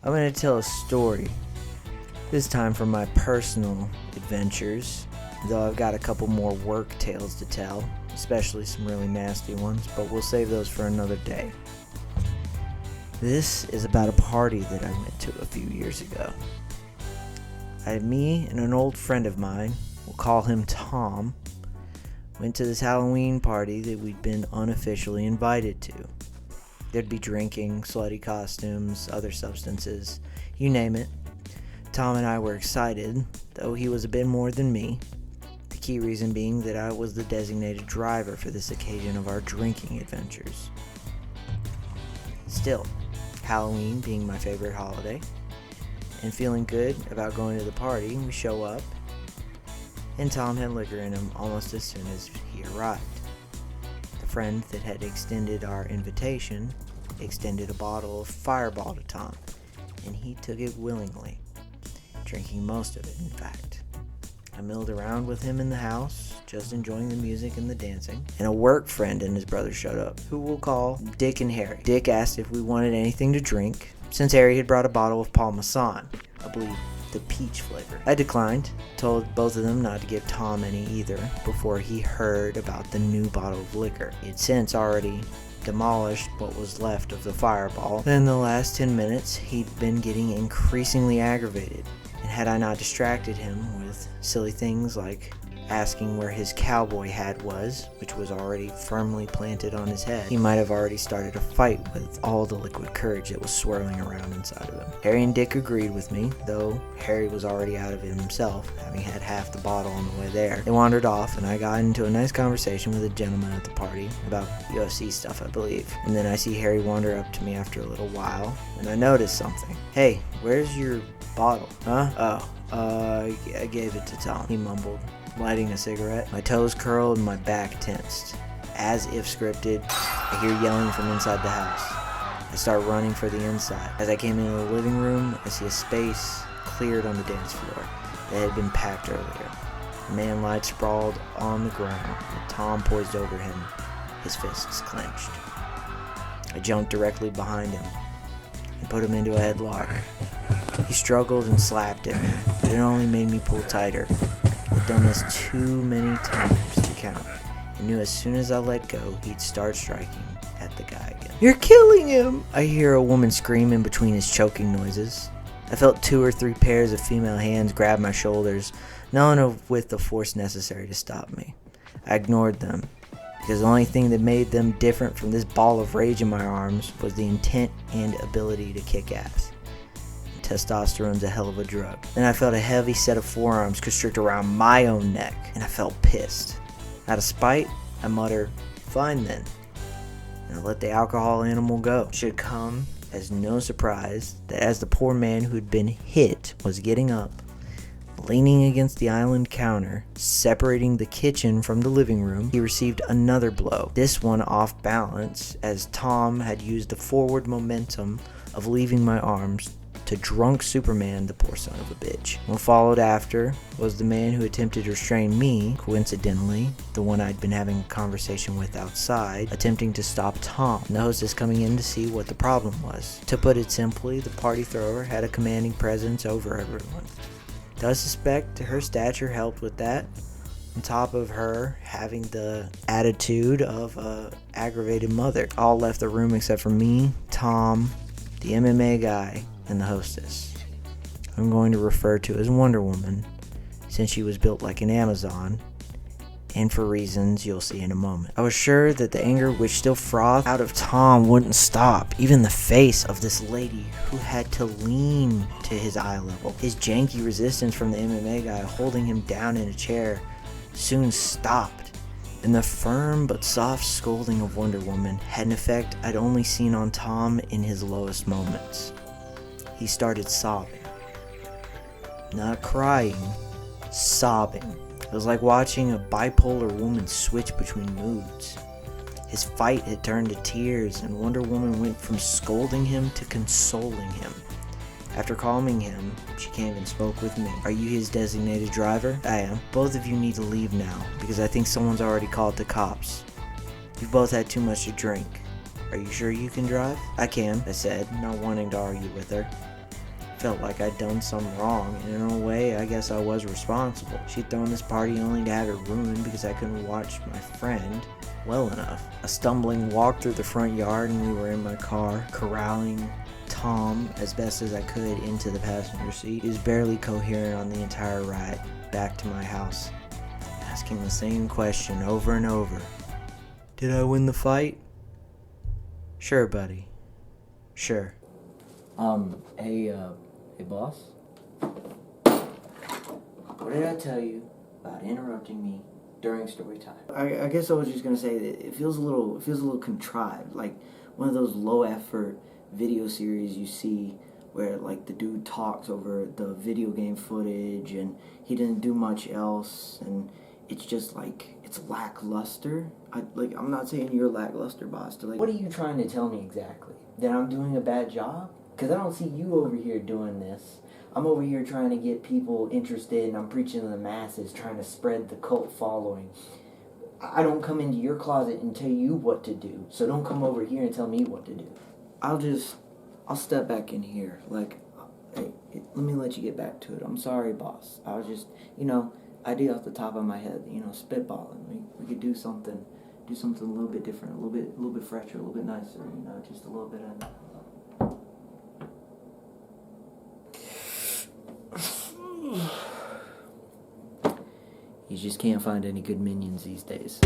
I'm going to tell a story, this time from my personal adventures, though I've got a couple more work tales to tell, especially some really nasty ones, but we'll save those for another day. This is about a party that I went to a few years ago. Me and an old friend of mine, we'll call him Tom, went to this Halloween party that we'd been unofficially invited to. There'd be drinking, slutty costumes, other substances, you name it. Tom and I were excited, though he was a bit more than me. The key reason being that I was the designated driver for this occasion of our drinking adventures. Still, Halloween being my favorite holiday, and feeling good about going to the party, we show up, and Tom had liquor in him almost as soon as he arrived. The friend that had extended our invitation extended a bottle of Fireball to Tom, and he took it willingly, drinking most of it, in fact. I milled around with him in the house, just enjoying the music and the dancing, and a work friend and his brother showed up, who we'll call Dick and Harry. Dick asked if we wanted anything to drink, since Harry had brought a bottle of Parmesan, I believe the peach flavor. I declined, told both of them not to give Tom any either, before he heard about the new bottle of liquor. He had since already demolished what was left of the Fireball. In the last 10 minutes, he'd been getting increasingly aggravated, and had I not distracted him with silly things like asking where his cowboy hat was, which was already firmly planted on his head, he might have already started a fight with all the liquid courage that was swirling around inside of him. Harry and Dick agreed with me, though Harry was already out of it himself, having had half the bottle on the way there. They wandered off, and I got into a nice conversation with a gentleman at the party about UFC stuff, I believe. And then I see Harry wander up to me after a little while, and I noticed something. "Hey, where's your bottle?" "Huh? I gave it to Tom," he mumbled, lighting a cigarette. My toes curled and my back tensed. As if scripted, I hear yelling from inside the house. I start running for the inside. As I came into the living room, I see a space cleared on the dance floor that had been packed earlier. A man lied sprawled on the ground, with Tom poised over him, his fists clenched. I jumped directly behind him and put him into a headlock. He struggled and slapped him, but it only made me pull tighter. I'd done this too many times to count, and knew as soon as I let go, he'd start striking at the guy again. "You're killing him!" I hear a woman scream in between his choking noises. I felt 2 or 3 pairs of female hands grab my shoulders, none with the force necessary to stop me. I ignored them, because the only thing that made them different from this ball of rage in my arms was the intent and ability to kick ass. Testosterone's a hell of a drug. Then I felt a heavy set of forearms constrict around my own neck, and I felt pissed. Out of spite, I muttered, "Fine then," and I let the alcohol animal go. It should come as no surprise that as the poor man who'd been hit was getting up, leaning against the island counter, separating the kitchen from the living room, he received another blow, this one off balance, as Tom had used the forward momentum of leaving my arms to drunk Superman the poor son of a bitch. What followed after was the man who attempted to restrain me, coincidentally, the one I'd been having a conversation with outside, attempting to stop Tom, and the hostess coming in to see what the problem was. To put it simply, the party thrower had a commanding presence over everyone. Do I suspect her stature helped with that? On top of her having the attitude of a aggravated mother. All left the room except for me, Tom, the MMA guy, and the hostess. I'm going to refer to as Wonder Woman, since she was built like an Amazon, and for reasons you'll see in a moment. I was sure that the anger which still frothed out of Tom wouldn't stop, even the face of this lady who had to lean to his eye level. His janky resistance from the MMA guy holding him down in a chair soon stopped, and the firm but soft scolding of Wonder Woman had an effect I'd only seen on Tom in his lowest moments. He started sobbing. Not crying, sobbing. It was like watching a bipolar woman switch between moods. His fight had turned to tears, and Wonder Woman went from scolding him to consoling him. After calming him, she came and spoke with me. "Are you his designated driver?" "I am." "Both of you need to leave now, because I think someone's already called the cops. You've both had too much to drink. Are you sure you can drive?" "I can," I said, not wanting to argue with her. Felt like I'd done something wrong, and in a way, I guess I was responsible. She'd thrown this party only to have it ruined because I couldn't watch my friend well enough. A stumbling walk through the front yard, and we were in my car, corralling Tom as best as I could into the passenger seat. He was barely coherent on the entire ride back to my house, asking the same question over and over. Did I win the fight? Sure, buddy. Sure. Hey, boss? What did I tell you about interrupting me during story time? I guess I was just gonna say that it feels a little contrived, like one of those low effort video series you see where like the dude talks over the video game footage and he didn't do much else, and it's just like it's lackluster. I'm not saying you're lackluster, boss. What are you trying to tell me exactly? That I'm doing a bad job? Because I don't see you over here doing this. I'm over here trying to get people interested, and I'm preaching to the masses, trying to spread the cult following. I don't come into your closet and tell you what to do, so don't come over here and tell me what to do. I'll step back in here. Hey, let me let you get back to it. I'm sorry, boss. I was just, idea off the top of my head, spitballing. We could do something a little bit different, a little bit fresher, a little bit nicer, just a little bit of... You just can't find any good minions these days.